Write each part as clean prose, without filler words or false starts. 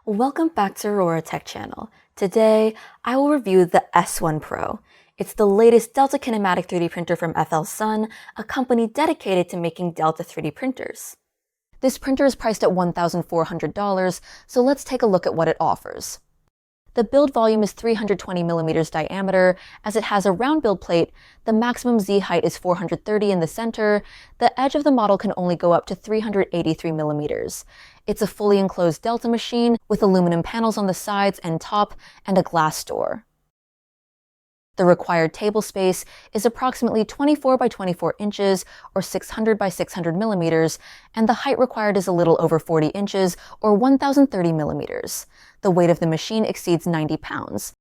Welcome back to Aurora Tech Channel. Today, I will review the S1 Pro. It's the latest Delta Kinematic 3D printer from FLSUN, a company dedicated to making Delta 3D printers. This printer is priced at $1,400, so let's take a look at what it offers. The build volume is 320 millimeters diameter, as it has a round build plate. The maximum Z height is 430 in the center. The edge of the model can only go up to 383 millimeters. It's a fully enclosed Delta machine with aluminum panels on the sides and top and a glass door. The required table space is approximately 24 by 24 inches or 600 by 600 millimeters, and the height required is a little over 40 inches or 1,030 millimeters. The weight of the machine exceeds 90 pounds.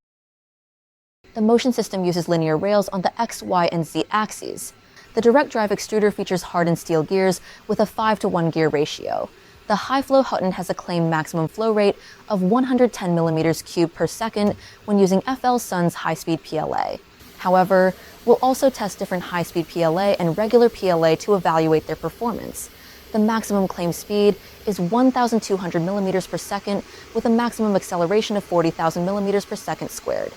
The motion system uses linear rails on the X, Y, and Z axes. The direct drive extruder features hardened steel gears with a 5-to-1 gear ratio. The high-flow Hutton has a claimed maximum flow rate of 110 millimeters cubed per second when using FLSUN's high-speed PLA. However, we'll also test different high-speed PLA and regular PLA to evaluate their performance. The maximum claimed speed is 1,200 millimeters per second with a maximum acceleration of 40,000 millimeters per second squared.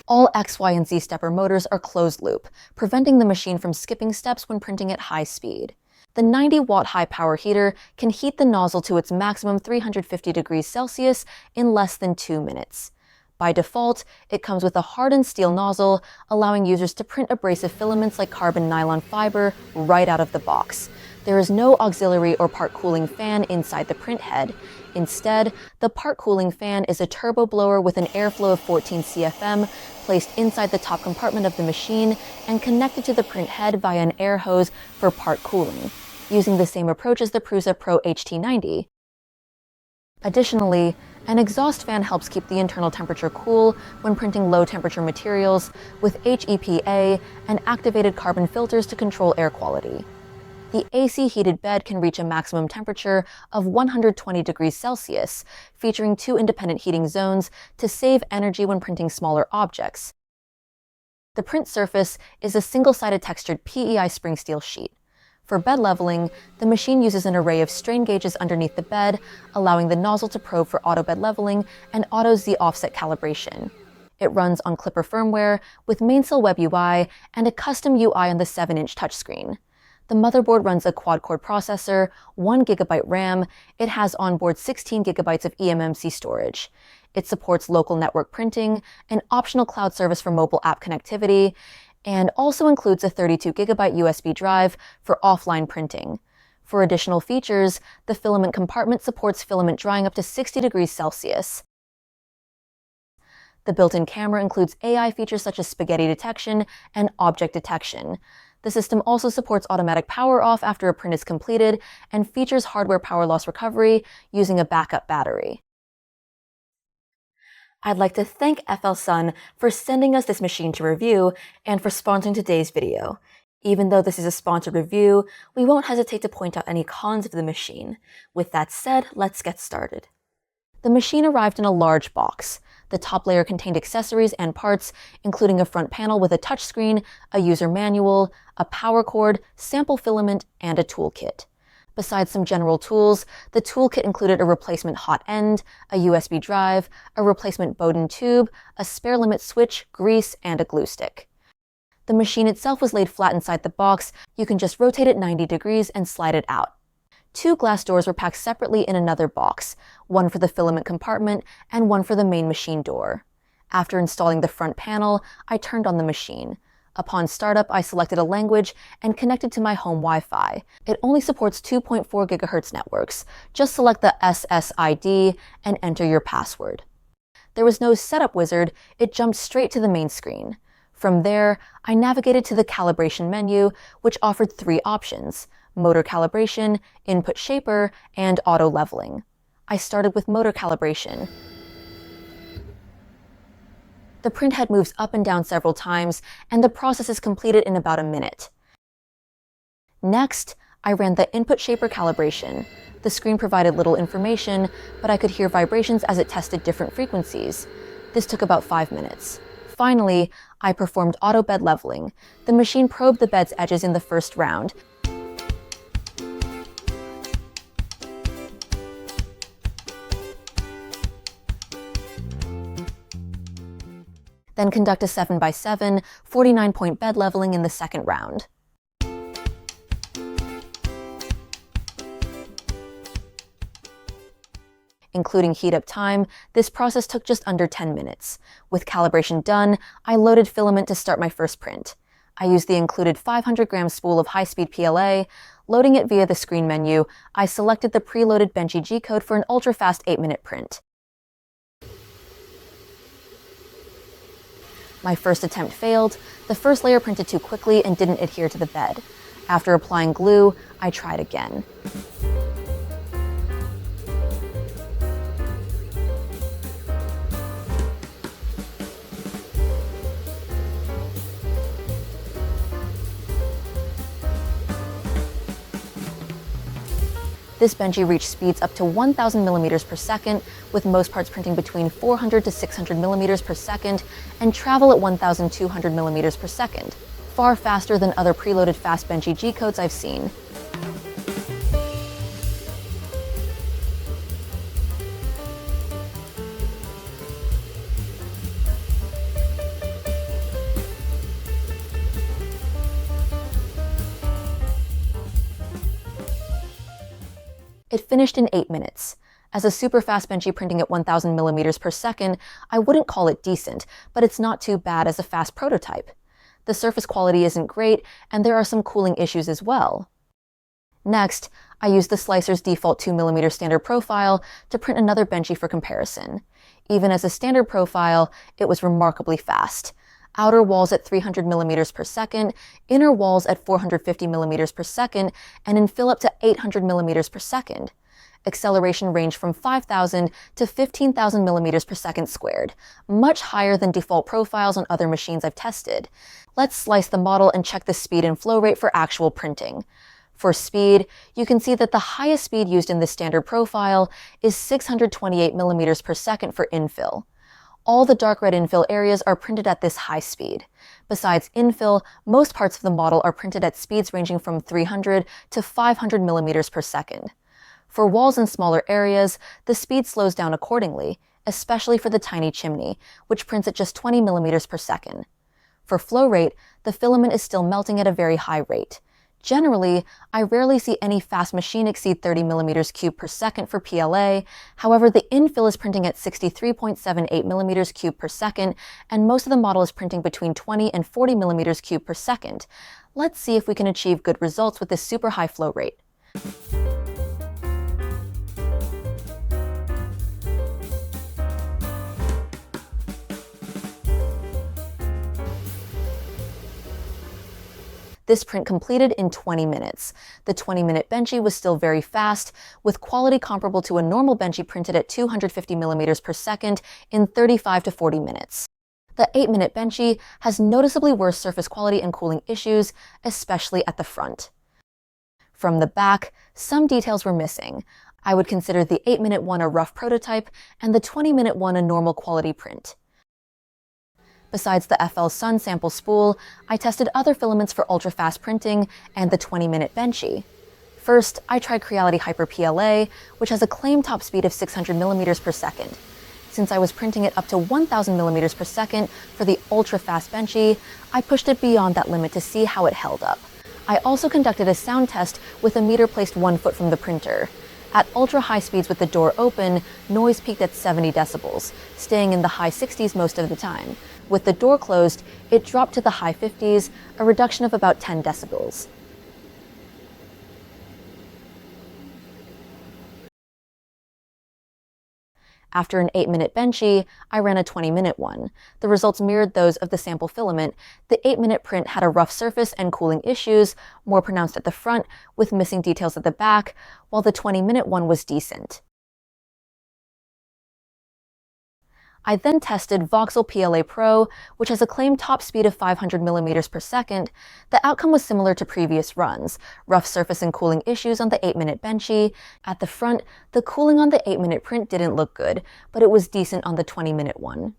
All X, Y, and Z stepper motors are closed-loop, preventing the machine from skipping steps when printing at high speed. The 90-watt high-power heater can heat the nozzle to its maximum 350 degrees Celsius in less than 2 minutes. By default, it comes with a hardened steel nozzle, allowing users to print abrasive filaments like carbon nylon fiber right out of the box. There is no auxiliary or part cooling fan inside the print head. Instead, the part cooling fan is a turbo blower with an airflow of 14 CFM placed inside the top compartment of the machine and connected to the print head via an air hose for part cooling, using the same approach as the Prusa Pro HT90. Additionally, an exhaust fan helps keep the internal temperature cool when printing low-temperature materials with HEPA and activated carbon filters to control air quality. The AC heated bed can reach a maximum temperature of 120 degrees Celsius, featuring 2 independent heating zones to save energy when printing smaller objects. The print surface is a single-sided textured PEI spring steel sheet. For bed leveling, the machine uses an array of strain gauges underneath the bed, allowing the nozzle to probe for auto bed leveling and auto Z offset calibration. It runs on Clipper firmware with Mainsail Web UI and a custom UI on the 7-inch touchscreen. The motherboard runs a quad-core processor, 1 GB RAM. It has onboard 16 GB of eMMC storage. It supports local network printing, an optional cloud service for mobile app connectivity, and also includes a 32 GB USB drive for offline printing. For additional features, the filament compartment supports filament drying up to 60 degrees Celsius. The built-in camera includes AI features such as spaghetti detection and object detection. The system also supports automatic power off after a print is completed and features hardware power loss recovery using a backup battery. I'd like to thank FLSUN for sending us this machine to review and for sponsoring today's video. Even though this is a sponsored review, we won't hesitate to point out any cons of the machine. With that said, let's get started. The machine arrived in a large box. The top layer contained accessories and parts, including a front panel with a touchscreen, a user manual, a power cord, sample filament, and a toolkit. Besides some general tools, the toolkit included a replacement hot end, a USB drive, a replacement Bowden tube, a spare limit switch, grease, and a glue stick. The machine itself was laid flat inside the box. You can just rotate it 90 degrees and slide it out. 2 glass doors were packed separately in another box, one for the filament compartment and one for the main machine door. After installing the front panel, I turned on the machine. Upon startup, I selected a language and connected to my home Wi-Fi. It only supports 2.4 GHz networks. Just select the SSID and enter your password. There was no setup wizard. It jumped straight to the main screen. From there, I navigated to the calibration menu, which offered 3 options: motor calibration, input shaper, and auto leveling. I started with motor calibration. The print head moves up and down several times, and the process is completed in about a minute. Next, I ran the input shaper calibration. The screen provided little information, but I could hear vibrations as it tested different frequencies. This took about 5 minutes. Finally, I performed auto bed leveling. The machine probed the bed's edges in the first round. then conduct a 7x7, 49-point bed leveling in the second round. Including heat-up time, this process took just under 10 minutes. With calibration done, I loaded filament to start my first print. I used the included 500-gram spool of high-speed PLA. Loading it via the screen menu, I selected the preloaded Benchy G-code for an ultra-fast 8-minute print. My first attempt failed. The first layer printed too quickly and didn't adhere to the bed. After applying glue, I tried again. This Benchy reached speeds up to 1,000 millimeters per second, with most parts printing between 400 to 600 millimeters per second, and travel at 1,200 millimeters per second, far faster than other preloaded fast Benchy G codes I've seen. It finished in 8 minutes. As a super fast Benchy printing at 1,000 millimeters per second, I wouldn't call it decent, but it's not too bad as a fast prototype. The surface quality isn't great, and there are some cooling issues as well. Next, I used the slicer's default 2mm standard profile to print another Benchy for comparison. Even as a standard profile, it was remarkably fast. Outer walls at 300 millimeters per second, inner walls at 450 millimeters per second, and infill up to 800 millimeters per second. Acceleration ranged from 5,000 to 15,000 millimeters per second squared, much higher than default profiles on other machines I've tested. Let's slice the model and check the speed and flow rate for actual printing. For speed, you can see that the highest speed used in this standard profile is 628 millimeters per second for infill. All the dark red infill areas are printed at this high speed. Besides infill, most parts of the model are printed at speeds ranging from 300 to 500 millimeters per second. For walls and smaller areas, the speed slows down accordingly, especially for the tiny chimney, which prints at just 20 millimeters per second. For flow rate, the filament is still melting at a very high rate. Generally, I rarely see any fast machine exceed 30 millimeters cubed per second for PLA. However, the infill is printing at 63.78 millimeters cubed per second, and most of the model is printing between 20 and 40 millimeters cubed per second. Let's see if we can achieve good results with this super high flow rate. This print completed in 20 minutes. The 20-minute Benchy was still very fast, with quality comparable to a normal Benchy printed at 250 millimeters per second in 35 to 40 minutes. The 8-minute Benchy has noticeably worse surface quality and cooling issues, especially at the front. From the back, some details were missing. I would consider the 8-minute one a rough prototype and the 20-minute one a normal quality print. Besides the FLSUN sample spool, I tested other filaments for ultra-fast printing and the 20-minute Benchy. First, I tried Creality Hyper PLA, which has a claimed top speed of 600 millimeters per second. Since I was printing it up to 1,000 millimeters per second for the ultra-fast Benchy, I pushed it beyond that limit to see how it held up. I also conducted a sound test with a meter placed 1 foot from the printer. At ultra-high speeds with the door open, noise peaked at 70 decibels, staying in the high 60s most of the time. With the door closed, it dropped to the high 50s, a reduction of about 10 decibels. After an 8-minute Benchy, I ran a 20-minute one. The results mirrored those of the sample filament. The 8-minute print had a rough surface and cooling issues, more pronounced at the front, with missing details at the back, while the 20-minute one was decent. I then tested VOXELPLA Pro, which has a claimed top speed of 500 millimeters per second. The outcome was similar to previous runs, rough surface and cooling issues on the 8-minute Benchy. At the front, the cooling on the 8-minute print didn't look good, but it was decent on the 20-minute one.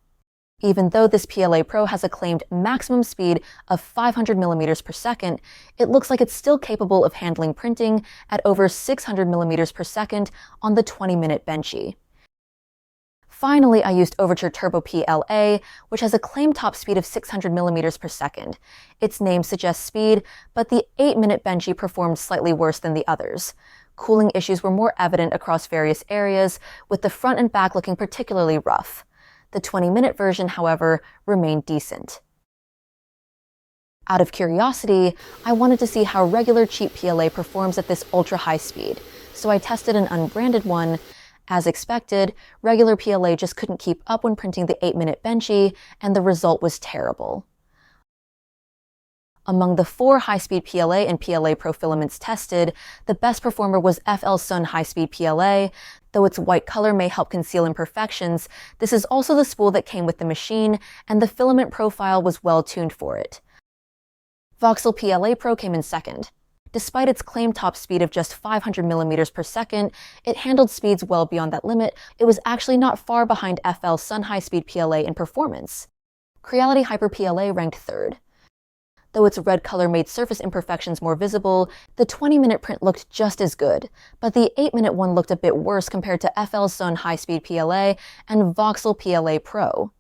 Even though this PLA Pro has a claimed maximum speed of 500 millimeters per second, it looks like it's still capable of handling printing at over 600 millimeters per second on the 20-minute Benchy. Finally, I used Overture Turbo PLA, which has a claimed top speed of 600 millimeters per second. Its name suggests speed, but the 8-minute Benchy performed slightly worse than the others. Cooling issues were more evident across various areas, with the front and back looking particularly rough. The 20-minute version, however, remained decent. Out of curiosity, I wanted to see how regular cheap PLA performs at this ultra-high speed, so I tested an unbranded one. As expected, regular PLA just couldn't keep up when printing the 8-minute Benchy, and the result was terrible. Among the 4 high-speed PLA and PLA Pro filaments tested, the best performer was FLSUN high-speed PLA. Though its white color may help conceal imperfections, this is also the spool that came with the machine, and the filament profile was well tuned for it. VOXELPLA Pro came in second. Despite its claimed top speed of just 500 millimeters per second, it handled speeds well beyond that limit. It was actually not far behind FLSUN high-speed PLA in performance. Creality Hyper PLA ranked third. Though its red color made surface imperfections more visible, the 20-minute print looked just as good, but the 8-minute one looked a bit worse compared to FLSUN high-speed PLA and VOXELPLA Pro.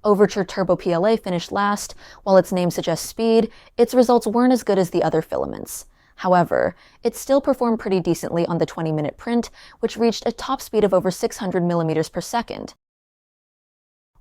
Overture Turbo PLA finished last. While its name suggests speed, its results weren't as good as the other filaments. However, it still performed pretty decently on the 20-minute print, which reached a top speed of over 600 millimeters per second.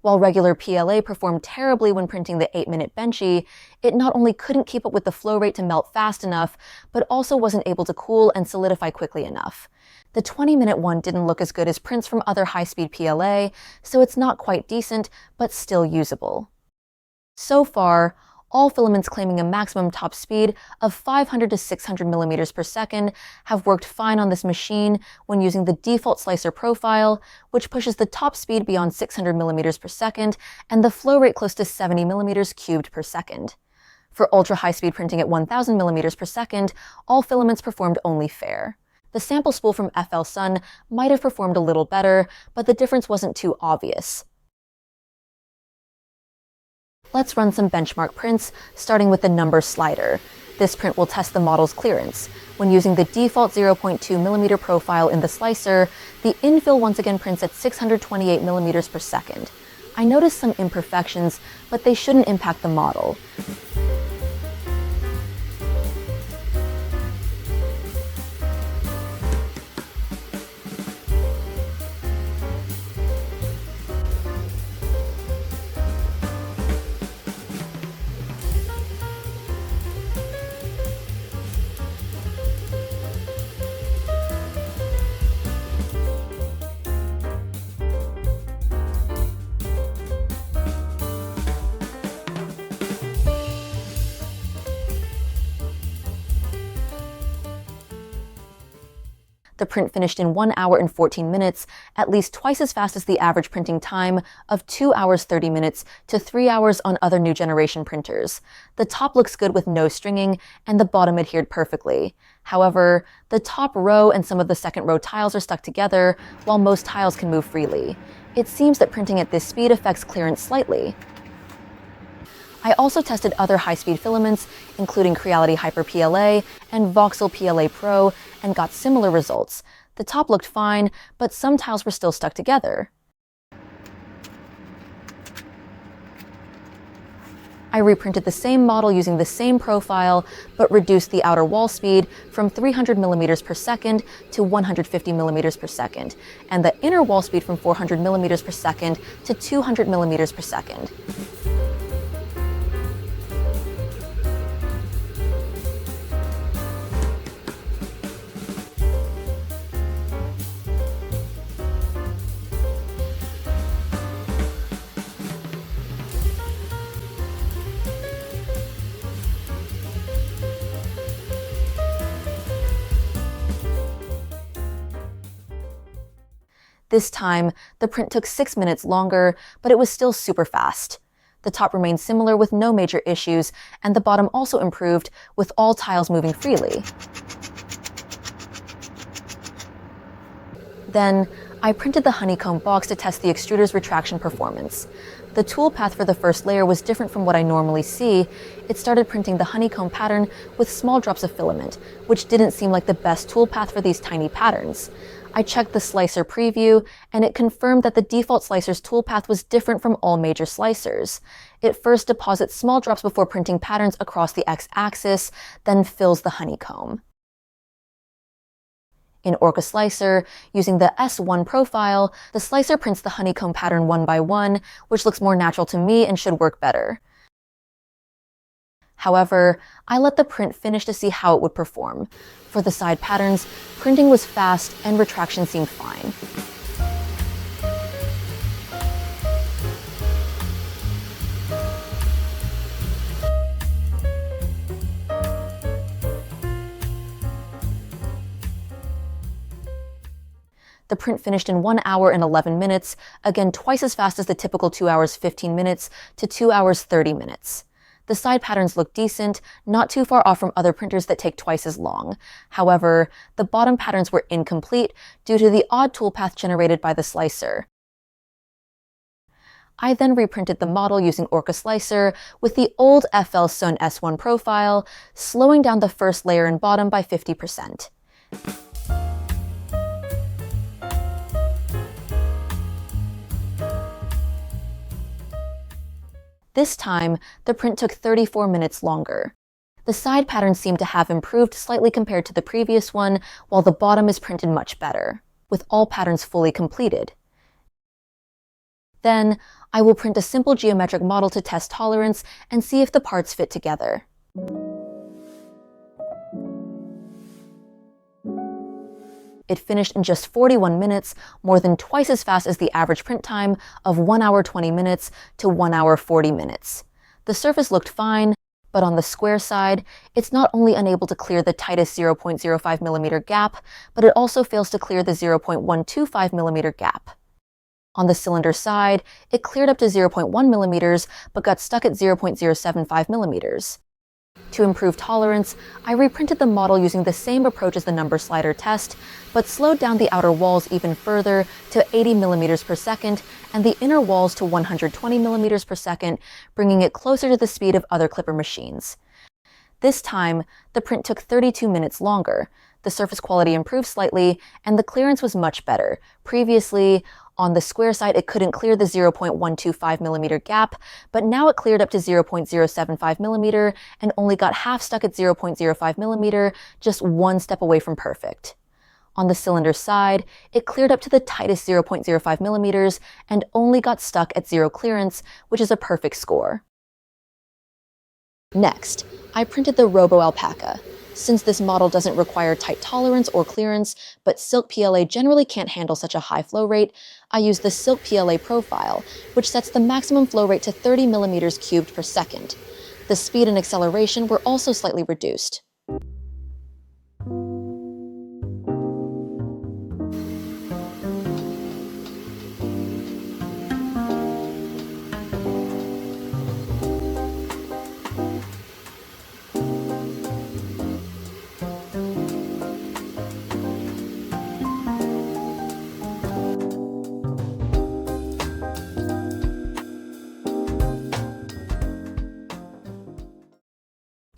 While regular PLA performed terribly when printing the 8-minute Benchy, it not only couldn't keep up with the flow rate to melt fast enough, but also wasn't able to cool and solidify quickly enough. The 20-minute one didn't look as good as prints from other high-speed PLA, so it's not quite decent, but still usable. So far, all filaments claiming a maximum top speed of 500 to 600 millimeters per second have worked fine on this machine when using the default slicer profile, which pushes the top speed beyond 600 millimeters per second and the flow rate close to 70 millimeters cubed per second. For ultra-high-speed printing at 1000 millimeters per second, all filaments performed only fair. The sample spool from FLSUN might have performed a little better, but the difference wasn't too obvious. Let's run some benchmark prints, starting with the number slider. This print will test the model's clearance. When using the default 0.2mm profile in the slicer, the infill once again prints at 628 millimeters per second. I noticed some imperfections, but they shouldn't impact the model. The print finished in 1 hour and 14 minutes, at least twice as fast as the average printing time of 2 hours 30 minutes to 3 hours on other new generation printers. The top looks good with no stringing, and the bottom adhered perfectly. However, the top row and some of the second row tiles are stuck together, while most tiles can move freely. It seems that printing at this speed affects clearance slightly. I also tested other high-speed filaments, including Creality Hyper PLA and VOXELPLA Pro, and got similar results. The top looked fine, but some tiles were still stuck together. I reprinted the same model using the same profile, but reduced the outer wall speed from 300 millimeters per second to 150 millimeters per second, and the inner wall speed from 400 millimeters per second to 200 millimeters per second. This time, the print took 6 minutes longer, but it was still super fast. The top remained similar with no major issues, and the bottom also improved, with all tiles moving freely. Then, I printed the Honeycomb box to test the extruder's retraction performance. The tool path for the first layer was different from what I normally see. It started printing the Honeycomb pattern with small drops of filament, which didn't seem like the best tool path for these tiny patterns. I checked the slicer preview, and it confirmed that the default slicer's toolpath was different from all major slicers. It first deposits small drops before printing patterns across the x-axis, then fills the honeycomb. In Orca Slicer, using the S1 profile, the slicer prints the honeycomb pattern one by one, which looks more natural to me and should work better. However, I let the print finish to see how it would perform. For the side patterns, printing was fast and retraction seemed fine. The print finished in 1 hour and 11 minutes, again twice as fast as the typical 2 hours 15 minutes to 2 hours 30 minutes. The side patterns look decent, not too far off from other printers that take twice as long. However, the bottom patterns were incomplete due to the odd toolpath generated by the slicer. I then reprinted the model using Orca Slicer with the old FLSUN S1 profile, slowing down the first layer and bottom by 50%. This time, the print took 34 minutes longer. The side patterns seem to have improved slightly compared to the previous one, while the bottom is printed much better, with all patterns fully completed. Then, I will print a simple geometric model to test tolerance and see if the parts fit together. It finished in just 41 minutes, more than twice as fast as the average print time of 1 hour 20 minutes to 1 hour 40 minutes. The surface looked fine, but on the square side, it's not only unable to clear the tightest 0.05mm gap, but it also fails to clear the 0.125mm gap. On the cylinder side, it cleared up to 0.1mm, but got stuck at 0.075mm. To improve tolerance, I reprinted the model using the same approach as the number slider test, but slowed down the outer walls even further to 80 mm per second and the inner walls to 120 mm per second, bringing it closer to the speed of other clipper machines. This time, the print took 32 minutes longer. The surface quality improved slightly, and the clearance was much better. Previously, on the square side, it couldn't clear the 0.125mm gap, but now it cleared up to 0.075mm and only got half stuck at 0.05mm, just one step away from perfect. On the cylinder side, it cleared up to the tightest 0.05mm and only got stuck at 0 clearance, which is a perfect score. Next, I printed the Robo Alpaka. Since this model doesn't require tight tolerance or clearance, but silk PLA generally can't handle such a high flow rate, I used the silk PLA profile, which sets the maximum flow rate to 30 mm³ per second. The speed and acceleration were also slightly reduced.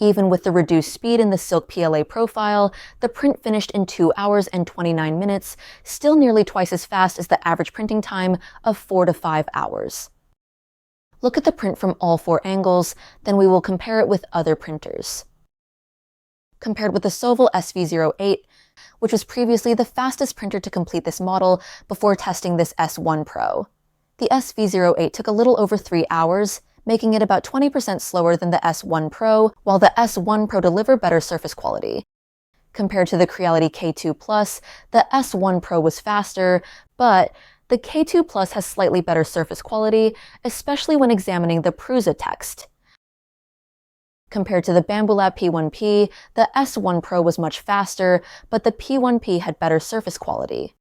Even with the reduced speed in the silk PLA profile, the print finished in 2 hours and 29 minutes, still nearly twice as fast as the average printing time of 4 to 5 hours. Look at the print from all 4 angles, then we will compare it with other printers. Compared with the Sovol SV08, which was previously the fastest printer to complete this model before testing this S1 Pro. The SV08 took a little over 3 hours, making it about 20% slower than the S1 Pro, while the S1 Pro delivered better surface quality. Compared to the Creality K2 Plus, the S1 Pro was faster, but the K2 Plus has slightly better surface quality, especially when examining the Prusa text. Compared to the BambuLab P1P, the S1 Pro was much faster, but the P1P had better surface quality.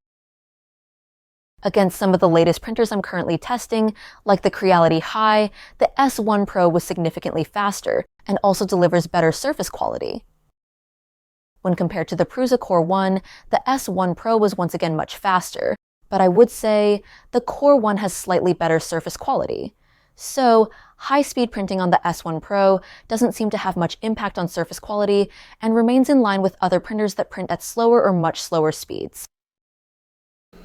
Against some of the latest printers I'm currently testing, like the Creality High, the S1 Pro was significantly faster and also delivers better surface quality. When compared to the Prusa Core 1, the S1 Pro was once again much faster, but I would say the Core 1 has slightly better surface quality. So, high-speed printing on the S1 Pro doesn't seem to have much impact on surface quality and remains in line with other printers that print at slower or much slower speeds.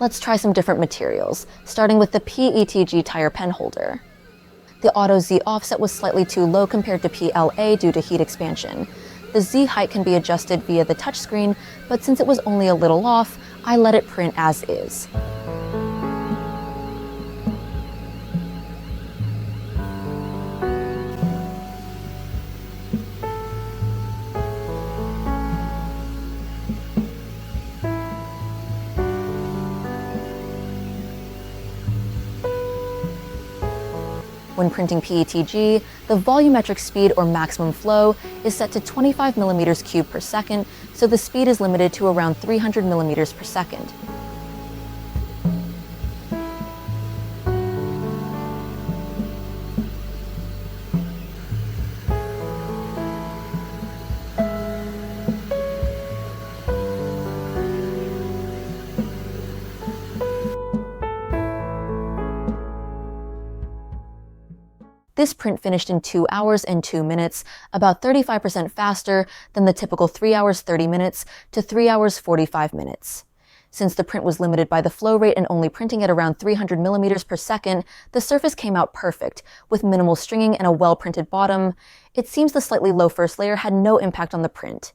Let's try some different materials, starting with the PETG tire penholder. The auto Z offset was slightly too low compared to PLA due to heat expansion. The Z height can be adjusted via the touchscreen, but since it was only a little off, I let it print as is. When printing PETG, the volumetric speed or maximum flow is set to 25 millimeters cubed per second, so the speed is limited to around 300 millimeters per second. This print finished in 2 hours and 2 minutes, about 35% faster than the typical 3 hours 30 minutes to 3 hours 45 minutes. Since the print was limited by the flow rate and only printing at around 300 millimeters per second, the surface came out perfect, with minimal stringing and a well-printed bottom. It seems the slightly low first layer had no impact on the print.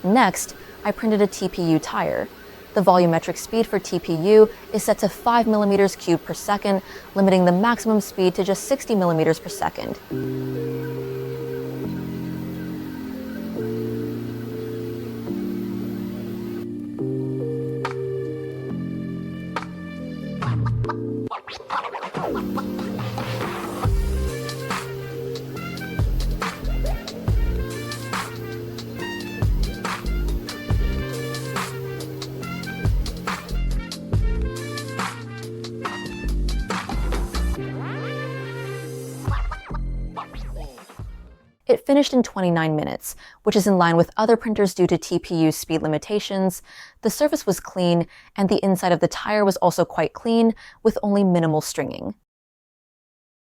Next, I printed a TPU tire. The volumetric speed for TPU is set to 5 millimeters cubed per second, limiting the maximum speed to just 60 millimeters per second. It finished in 29 minutes, which is in line with other printers due to TPU speed limitations. The surface was clean, and the inside of the tire was also quite clean, with only minimal stringing.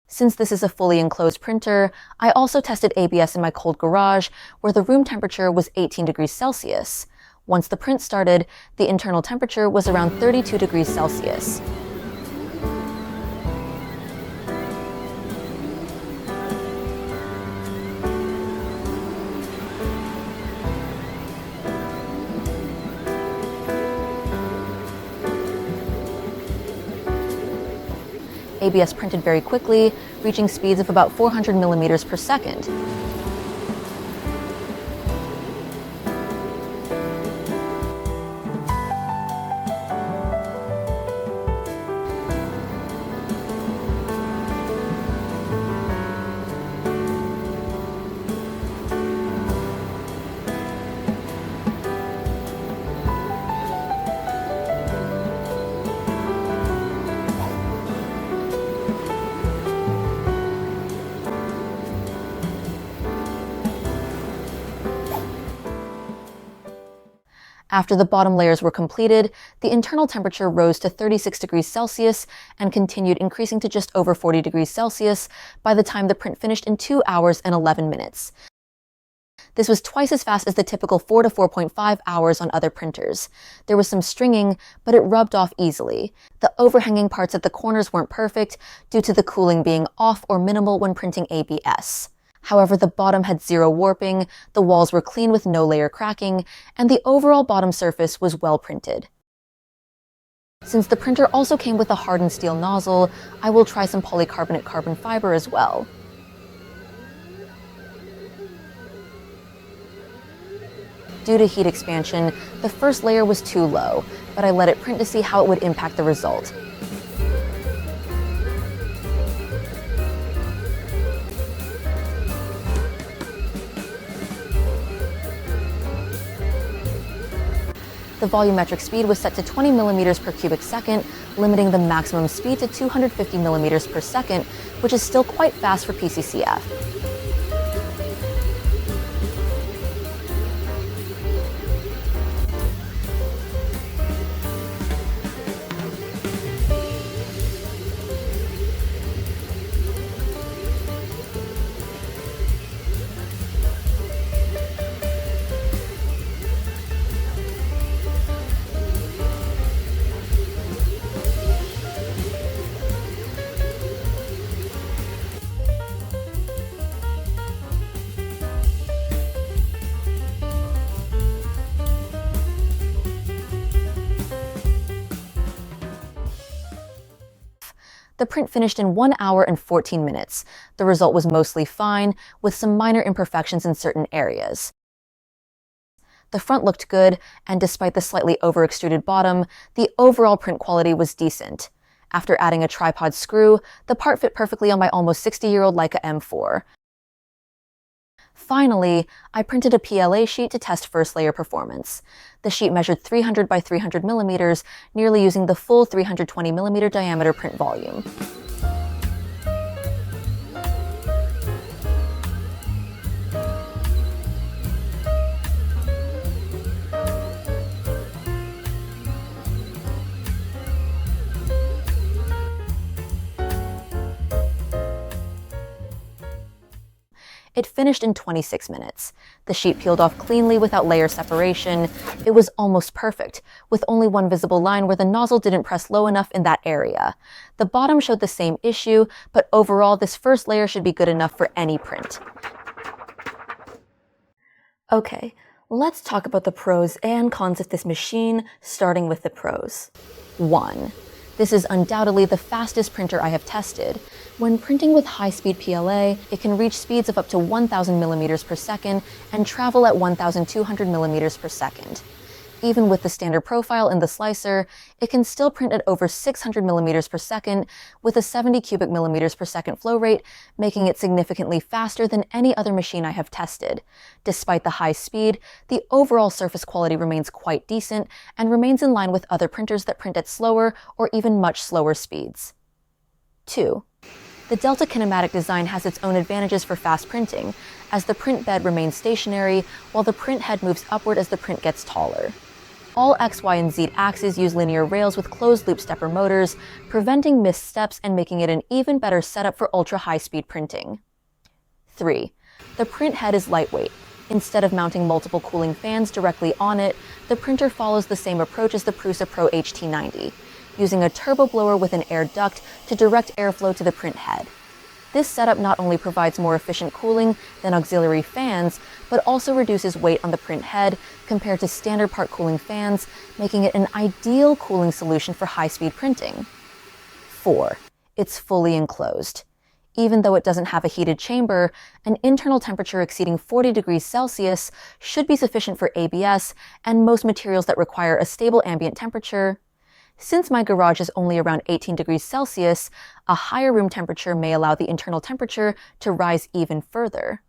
Since this is a fully enclosed printer, I also tested ABS in my cold garage, where the room temperature was 18 degrees Celsius. Once the print started, the internal temperature was around 32 degrees Celsius. ABS printed very quickly, reaching speeds of about 400 millimeters per second. After the bottom layers were completed, the internal temperature rose to 36 degrees Celsius and continued increasing to just over 40 degrees Celsius by the time the print finished in 2 hours and 11 minutes. This was twice as fast as the typical 4 to 4.5 hours on other printers. There was some stringing, but it rubbed off easily. The overhanging parts at the corners weren't perfect due to the cooling being off or minimal when printing ABS. However, the bottom had zero warping, the walls were clean with no layer cracking, and the overall bottom surface was well printed. Since the printer also came with a hardened steel nozzle, I will try some polycarbonate carbon fiber as well. Due to heat expansion, the first layer was too low, but I let it print to see how it would impact the result. The volumetric speed was set to 20 millimeters per cubic second, limiting the maximum speed to 250 millimeters per second, which is still quite fast for PCCF. The print finished in 1 hour and 14 minutes. The result was mostly fine, with some minor imperfections in certain areas. The front looked good, and despite the slightly over-extruded bottom, the overall print quality was decent. After adding a tripod screw, the part fit perfectly on my almost 60-year-old Leica M4. Finally, I printed a PLA sheet to test first layer performance. The sheet measured 300 by 300 millimeters, nearly using the full 320 millimeter diameter print volume. It finished in 26 minutes. The sheet peeled off cleanly without layer separation. It was almost perfect, with only one visible line where the nozzle didn't press low enough in that area. The bottom showed the same issue, but overall this first layer should be good enough for any print. Okay, let's talk about the pros and cons of this machine, starting with the pros. 1. This is undoubtedly the fastest printer I have tested. When printing with high-speed PLA, it can reach speeds of up to 1,000 millimeters per second and travel at 1,200 millimeters per second. Even with the standard profile in the slicer, it can still print at over 600 millimeters per second with a 70 cubic millimeters per second flow rate, making it significantly faster than any other machine I have tested. Despite the high speed, the overall surface quality remains quite decent and remains in line with other printers that print at slower or even much slower speeds. 2. The Delta kinematic design has its own advantages for fast printing, as the print bed remains stationary while the print head moves upward as the print gets taller. All X, Y, and Z axes use linear rails with closed-loop stepper motors, preventing missed steps and making it an even better setup for ultra-high-speed printing. 3. The print head is lightweight. Instead of mounting multiple cooling fans directly on it, the printer follows the same approach as the Prusa Pro HT90, using a turbo blower with an air duct to direct airflow to the print head. This setup not only provides more efficient cooling than auxiliary fans, but also reduces weight on the print head compared to standard part cooling fans, making it an ideal cooling solution for high-speed printing. 4. It's fully enclosed. Even though it doesn't have a heated chamber, an internal temperature exceeding 40 degrees Celsius should be sufficient for ABS and most materials that require a stable ambient temperature. Since my garage is only around 18 degrees Celsius, a higher room temperature may allow the internal temperature to rise even further.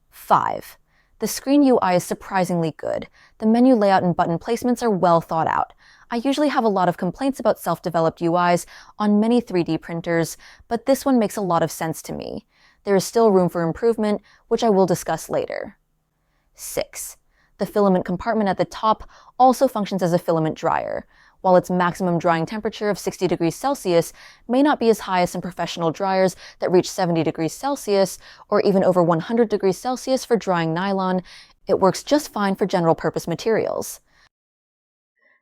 5. The screen UI is surprisingly good. The menu layout and button placements are well thought out. I usually have a lot of complaints about self-developed UIs on many 3D printers, but this one makes a lot of sense to me. There is still room for improvement, which I will discuss later. 6. The filament compartment at the top also functions as a filament dryer. While its maximum drying temperature of 60 degrees Celsius may not be as high as some professional dryers that reach 70 degrees Celsius, or even over 100 degrees Celsius for drying nylon, it works just fine for general-purpose materials.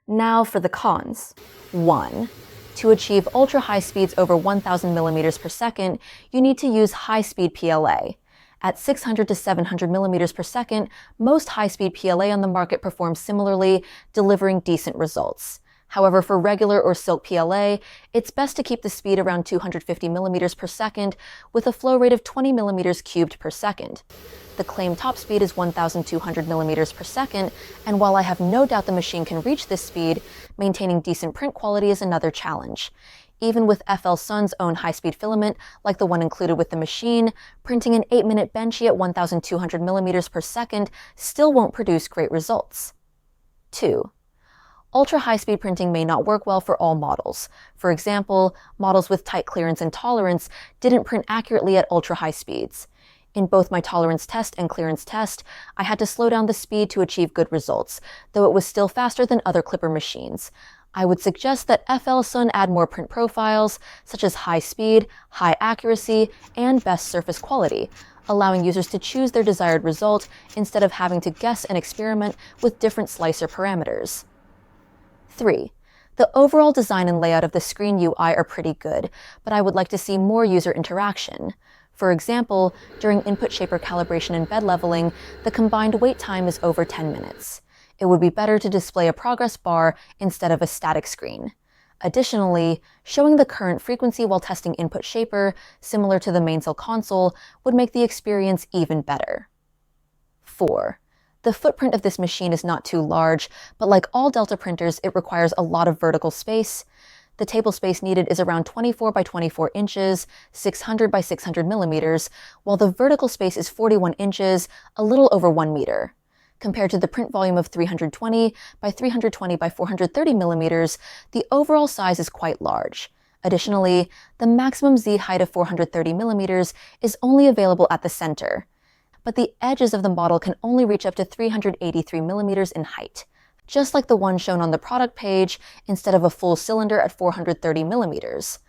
Now for the cons. 1. To achieve ultra-high speeds over 1,000 millimeters per second, you need to use high-speed PLA. At 600 to 700 millimeters per second, most high-speed PLA on the market performs similarly, delivering decent results. However, for regular or silk PLA, it's best to keep the speed around 250 millimeters per second with a flow rate of 20 millimeters cubed per second. The claimed top speed is 1,200 millimeters per second, and while I have no doubt the machine can reach this speed, maintaining decent print quality is another challenge. Even with FLSUN's own high-speed filament, like the one included with the machine, printing an 8-minute Benchy at 1,200 millimeters per second still won't produce great results. 2. Ultra-high-speed printing may not work well for all models. For example, models with tight clearance and tolerance didn't print accurately at ultra-high speeds. In both my tolerance test and clearance test, I had to slow down the speed to achieve good results, though it was still faster than other clipper machines. I would suggest that FLSUN add more print profiles, such as high speed, high accuracy, and best surface quality, allowing users to choose their desired result instead of having to guess and experiment with different slicer parameters. 3. The overall design and layout of the screen UI are pretty good, but I would like to see more user interaction. For example, during input shaper calibration and bed leveling, the combined wait time is over 10 minutes. It would be better to display a progress bar instead of a static screen. Additionally, showing the current frequency while testing input shaper, similar to the main cell console, would make the experience even better. 4. The footprint of this machine is not too large, but like all Delta printers, it requires a lot of vertical space. The table space needed is around 24 by 24 inches, 600 by 600 millimeters, while the vertical space is 41 inches, a little over 1 meter. Compared to the print volume of 320 by 320 by 430 millimeters, the overall size is quite large. Additionally, the maximum Z height of 430 millimeters is only available at the center, but the edges of the model can only reach up to 383 millimeters in height, just like the one shown on the product page, instead of a full cylinder at 430 millimeters.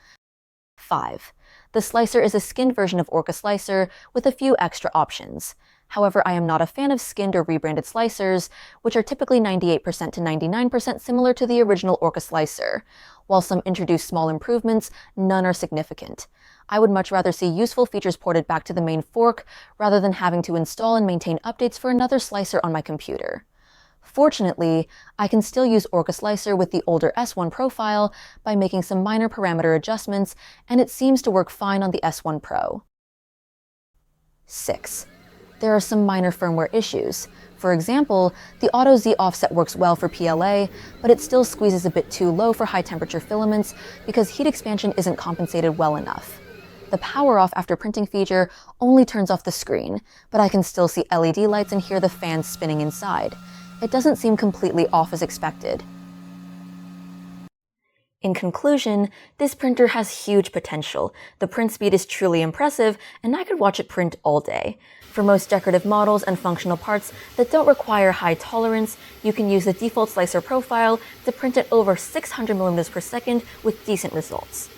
5. The slicer is a skinned version of Orca Slicer with a few extra options. However, I am not a fan of skinned or rebranded slicers, which are typically 98% to 99% similar to the original Orca Slicer. While some introduce small improvements, none are significant. I would much rather see useful features ported back to the main fork, rather than having to install and maintain updates for another slicer on my computer. Fortunately, I can still use Orca Slicer with the older S1 profile by making some minor parameter adjustments, and it seems to work fine on the S1 Pro. 6. There are some minor firmware issues. For example, the Auto Z offset works well for PLA, but it still squeezes a bit too low for high temperature filaments because heat expansion isn't compensated well enough. The power off after printing feature only turns off the screen, but I can still see LED lights and hear the fans spinning inside. It doesn't seem completely off as expected. In conclusion, this printer has huge potential. The print speed is truly impressive, and I could watch it print all day. For most decorative models and functional parts that don't require high tolerance, you can use the default slicer profile to print at over 600 millimeters per second with decent results.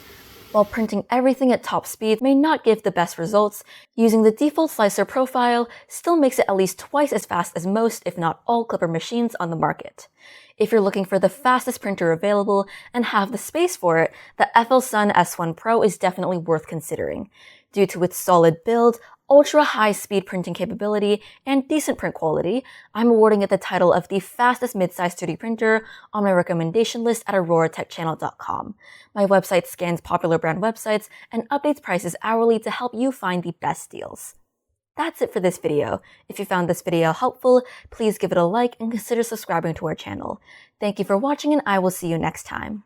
While printing everything at top speed may not give the best results, using the default slicer profile still makes it at least twice as fast as most, if not all, clipper machines on the market. If you're looking for the fastest printer available and have the space for it, the FLSUN S1 Pro is definitely worth considering. Due to its solid build, ultra-high-speed printing capability, and decent print quality, I'm awarding it the title of the fastest mid-size 3D printer on my recommendation list at auroratechchannel.com. My website scans popular brand websites and updates prices hourly to help you find the best deals. That's it for this video. If you found this video helpful, please give it a like and consider subscribing to our channel. Thank you for watching, and I will see you next time.